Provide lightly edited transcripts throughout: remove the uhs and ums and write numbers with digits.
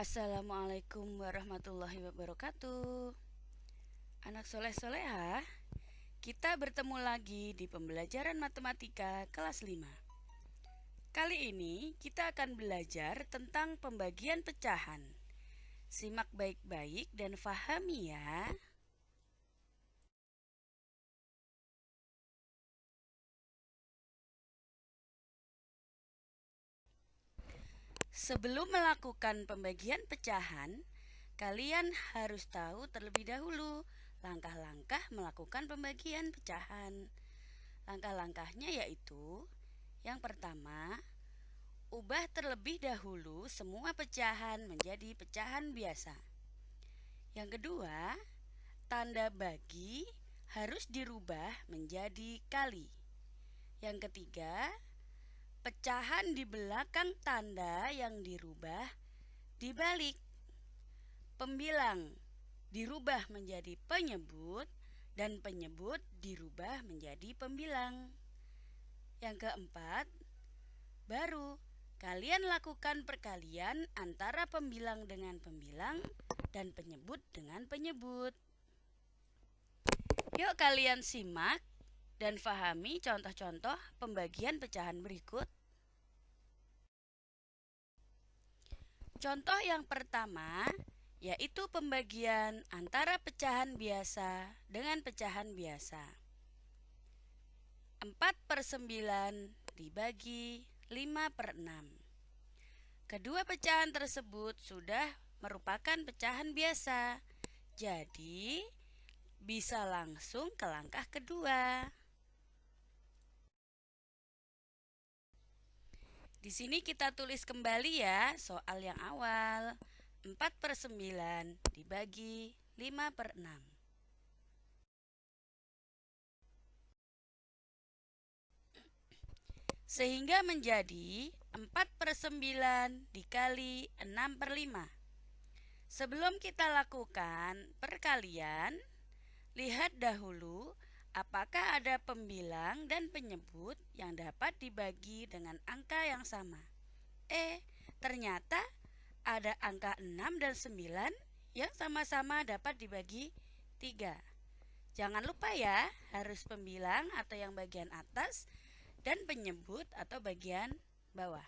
Assalamualaikum warahmatullahi wabarakatuh. Anak soleh-solehah, kita bertemu lagi di pembelajaran matematika kelas 5. Kali ini kita akan belajar tentang pembagian pecahan. Simak baik-baik dan fahami ya. Sebelum melakukan pembagian pecahan, kalian harus tahu terlebih dahulu langkah-langkah melakukan pembagian pecahan. Langkah-langkahnya yaitu: yang pertama, ubah terlebih dahulu semua pecahan menjadi pecahan biasa. Yang kedua, tanda bagi harus dirubah menjadi kali. Yang ketiga, pecahan di belakang tanda yang dirubah dibalik. Pembilang dirubah menjadi penyebut dan penyebut dirubah menjadi pembilang. Yang keempat, baru kalian lakukan perkalian antara pembilang dengan pembilang dan penyebut dengan penyebut. Yuk kalian simak dan fahami contoh-contoh pembagian pecahan berikut. Contoh yang pertama yaitu pembagian antara pecahan biasa dengan pecahan biasa. 4/9 dibagi 5/6. Kedua pecahan tersebut sudah merupakan pecahan biasa, jadi bisa langsung ke langkah kedua. Di sini kita tulis kembali ya soal yang awal. 4/9 dibagi 5/6. Sehingga menjadi 4/9 dikali 6/5. Sebelum kita lakukan perkalian, lihat dahulu apakah ada pembilang dan penyebut yang dapat dibagi dengan angka yang sama. Ternyata ada angka 6 dan 9 yang sama-sama dapat dibagi 3. Jangan lupa ya, harus pembilang atau yang bagian atas dan penyebut atau bagian bawah.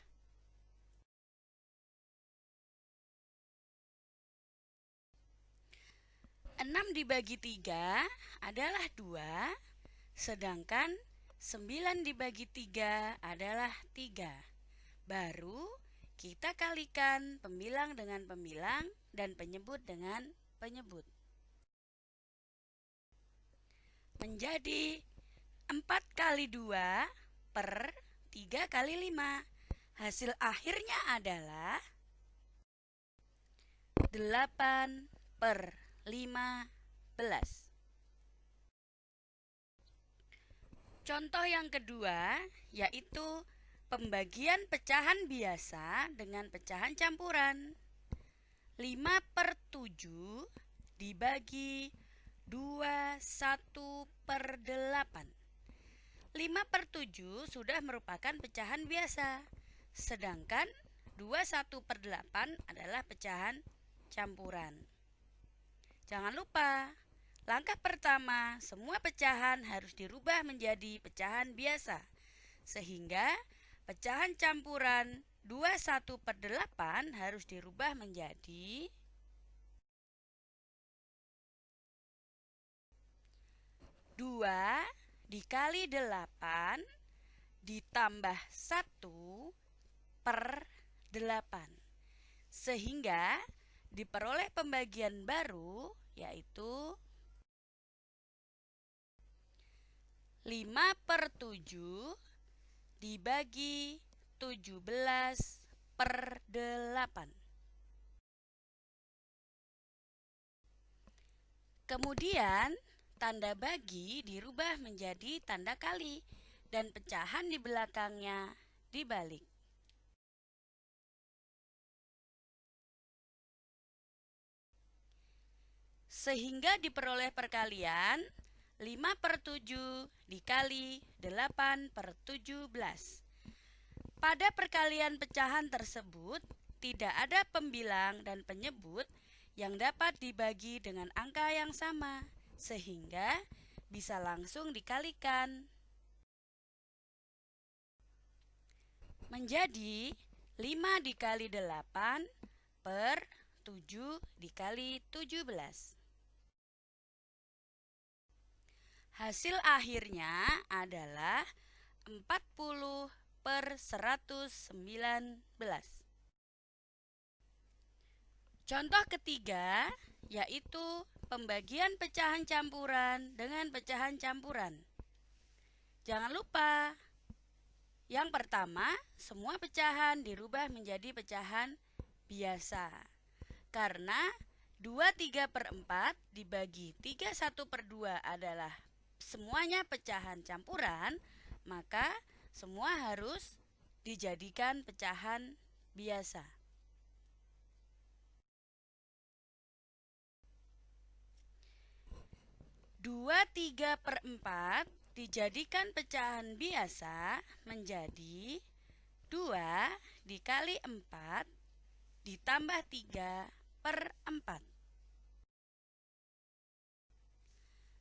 6 dibagi 3 adalah 2, sedangkan 9 dibagi 3 adalah 3. Baru kita kalikan pembilang dengan pembilang dan penyebut dengan penyebut. Menjadi 4 kali 2 per 3 kali 5. Hasil akhirnya adalah 8/15. Contoh yang kedua yaitu pembagian pecahan biasa dengan pecahan campuran. 5/7 dibagi 21/8. 5/7 sudah merupakan pecahan biasa, sedangkan 21/8 adalah pecahan campuran. Jangan lupa, langkah pertama, semua pecahan harus dirubah menjadi pecahan biasa, sehingga pecahan campuran 21/8 harus dirubah menjadi 2 dikali 8 ditambah 1/8. Sehingga diperoleh pembagian baru yaitu 5/7 dibagi 17/8. Kemudian tanda bagi dirubah menjadi tanda kali dan pecahan di belakangnya dibalik. Sehingga diperoleh perkalian 5/7 dikali 8/17. Pada perkalian pecahan tersebut tidak ada pembilang dan penyebut yang dapat dibagi dengan angka yang sama, sehingga bisa langsung dikalikan. Menjadi 5 dikali 8 per 7 dikali 17. Hasil akhirnya adalah 40 per 119. Contoh ketiga yaitu pembagian pecahan campuran dengan pecahan campuran. Jangan lupa, yang pertama, semua pecahan dirubah menjadi pecahan biasa. Karena 23/4 dibagi 31/2 adalah semuanya pecahan campuran, maka semua harus dijadikan pecahan biasa. 23/4 dijadikan pecahan biasa menjadi 2 dikali 4 ditambah 3/4.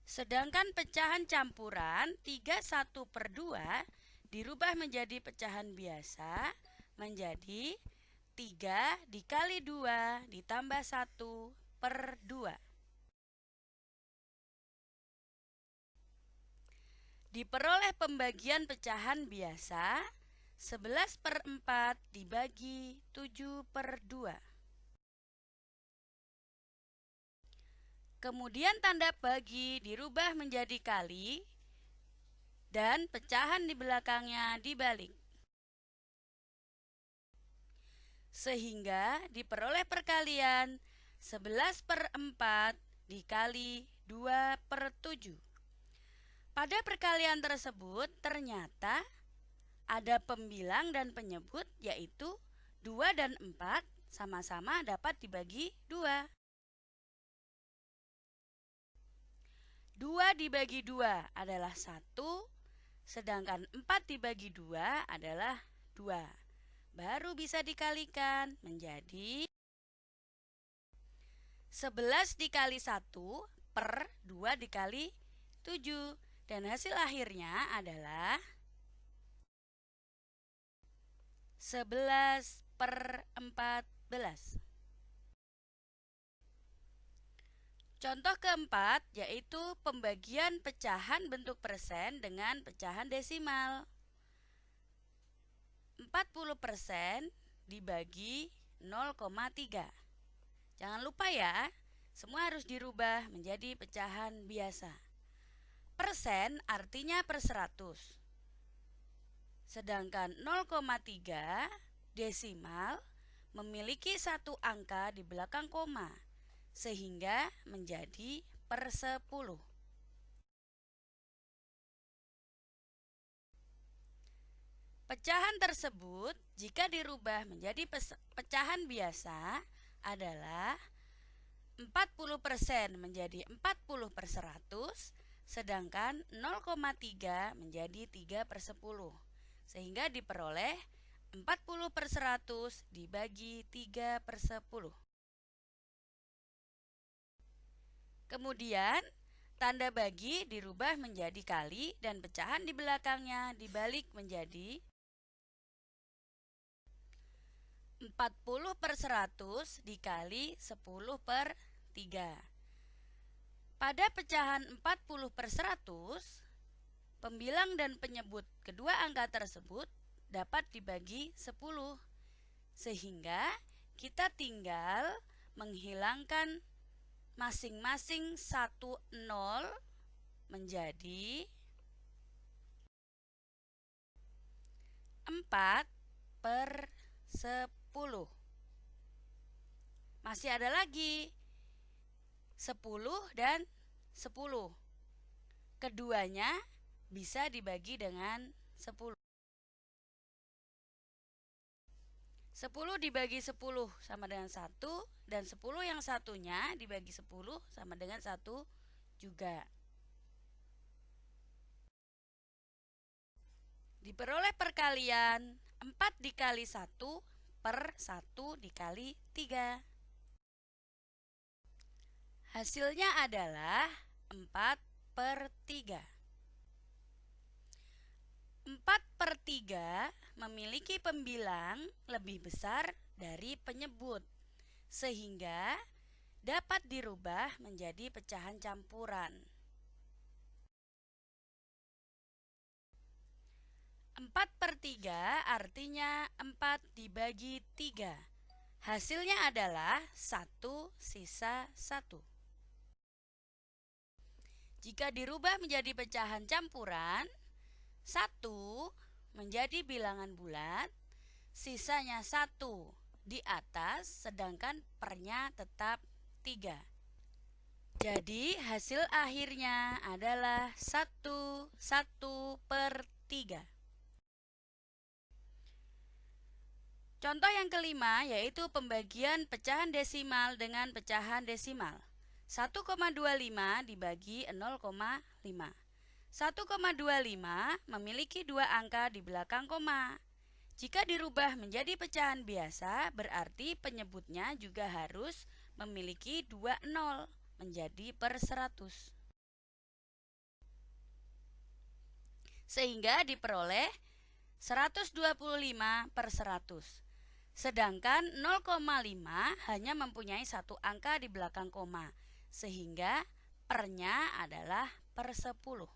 Sedangkan pecahan campuran 31/2 dirubah menjadi pecahan biasa menjadi 3 dikali 2 ditambah 1/2. Diperoleh pembagian pecahan biasa 11/4 dibagi 7/2. Kemudian tanda bagi dirubah menjadi kali dan pecahan di belakangnya dibalik. Sehingga diperoleh perkalian 11/4 dikali 2/7. Pada perkalian tersebut ternyata ada pembilang dan penyebut, yaitu 2 dan 4 sama-sama dapat dibagi 2. 2 dibagi 2 adalah 1, sedangkan 4 dibagi 2 adalah 2. Baru bisa dikalikan menjadi 11 dikali 1 per 2 dikali 7. Dan hasil akhirnya adalah 11/14. Contoh keempat yaitu pembagian pecahan bentuk persen dengan pecahan desimal. 40% dibagi 0,3. Jangan lupa ya, semua harus dirubah menjadi pecahan biasa. Persen artinya per 100. Sedangkan 0,3 desimal memiliki satu angka di belakang koma, sehingga menjadi per 10. Pecahan tersebut jika dirubah menjadi pecahan biasa adalah 40% menjadi 40/100, sedangkan 0,3 menjadi 3/10, sehingga diperoleh 40/100 dibagi 3/10. Kemudian tanda bagi dirubah menjadi kali dan pecahan di belakangnya dibalik menjadi 40/100 dikali 10/3. Pada pecahan 40/100, pembilang dan penyebut kedua angka tersebut dapat dibagi 10, sehingga kita tinggal menghilangkan masing-masing 1 0 menjadi 4/10. Masih ada lagi 10 dan 10. Keduanya bisa dibagi dengan 10. 10 dibagi 10 sama dengan 1, dan 10 yang satunya dibagi 10 sama dengan 1 juga. Diperoleh perkalian 4 dikali 1 per 1 dikali 3. Hasilnya adalah 4 per 3. 4/3 memiliki pembilang lebih besar dari penyebut, sehingga dapat dirubah menjadi pecahan campuran. 4/3 artinya 4 dibagi 3. Hasilnya adalah 1 sisa 1. Jika dirubah menjadi pecahan campuran, 1 menjadi bilangan bulat, sisanya 1 di atas, sedangkan pernya tetap 3. Jadi hasil akhirnya adalah 1/3. Contoh yang kelima yaitu pembagian pecahan desimal dengan pecahan desimal. 1,25 dibagi 0,5. 1,25 memiliki dua angka di belakang koma. Jika dirubah menjadi pecahan biasa, berarti penyebutnya juga harus memiliki dua nol menjadi per 100. Sehingga diperoleh 125 per 100. Sedangkan 0,5 hanya mempunyai satu angka di belakang koma, sehingga pernya adalah per 10.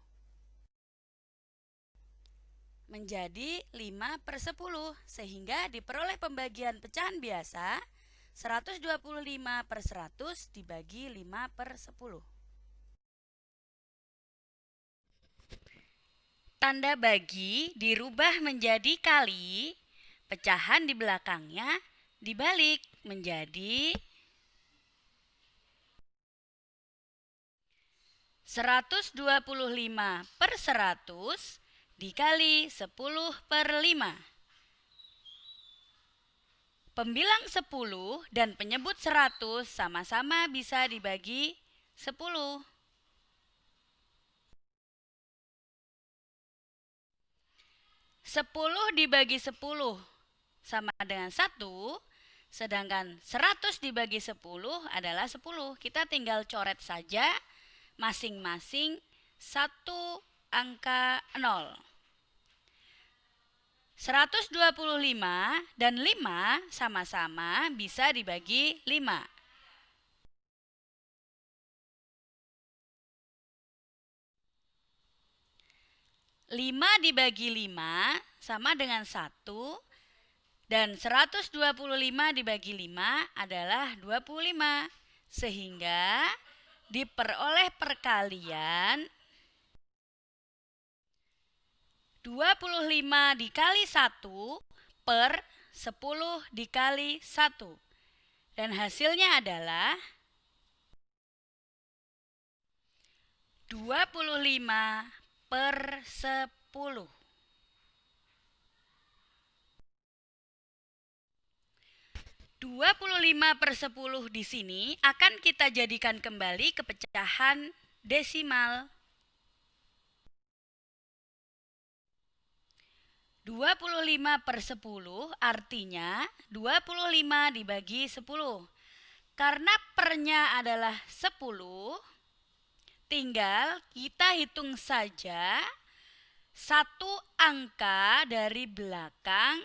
Menjadi 5 per 10, sehingga diperoleh pembagian pecahan biasa 125 per 100 dibagi 5 per 10. Tanda bagi dirubah menjadi kali, pecahan di belakangnya dibalik menjadi 125 per 100 dikali 10 per 5. Pembilang 10 dan penyebut 100 sama-sama bisa dibagi 10. 10 dibagi 10 sama dengan 1, sedangkan 100 dibagi 10 adalah 10. Kita tinggal coret saja masing-masing satu angka 0. 125 dan 5 sama-sama bisa dibagi 5. 5 dibagi 5 sama dengan 1, dan 125 dibagi 5 adalah 25, sehingga diperoleh perkalian 25 dikali 1 per 10 dikali 1, dan hasilnya adalah 25 per 10. 25 per 10 di sini akan kita jadikan kembali ke pecahan desimal. 25 per 10 artinya 25 dibagi 10. Karena pernya adalah 10, tinggal kita hitung saja satu angka dari belakang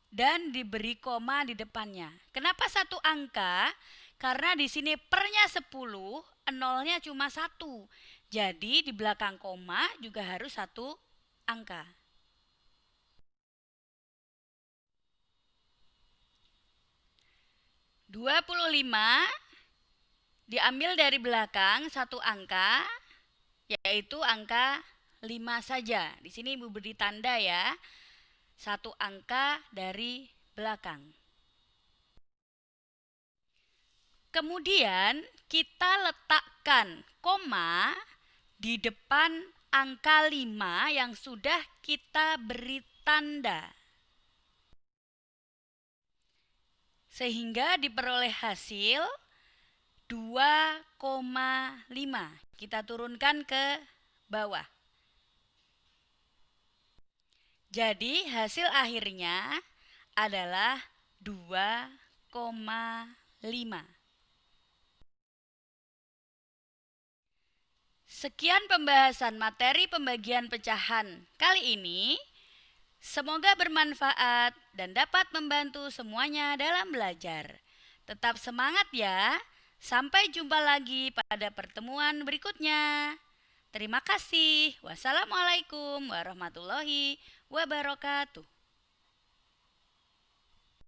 dan diberi koma di depannya. Kenapa satu angka? Karena di sini pernya 10, nolnya cuma 1. Jadi di belakang koma juga harus satu angka. (25) diambil dari belakang satu angka, yaitu angka 5 saja. Di sini Ibu beri tanda ya. Satu angka dari belakang. Kemudian kita letakkan koma di depan angka 5 yang sudah kita beri tanda. Sehingga diperoleh hasil 2,5. Kita turunkan ke bawah. Jadi hasil akhirnya adalah 2,5. Sekian pembahasan materi pembagian pecahan kali ini. Semoga bermanfaat dan dapat membantu semuanya dalam belajar. Tetap semangat ya. Sampai jumpa lagi pada pertemuan berikutnya. Terima kasih. Wassalamualaikum warahmatullahi wabarakatuh.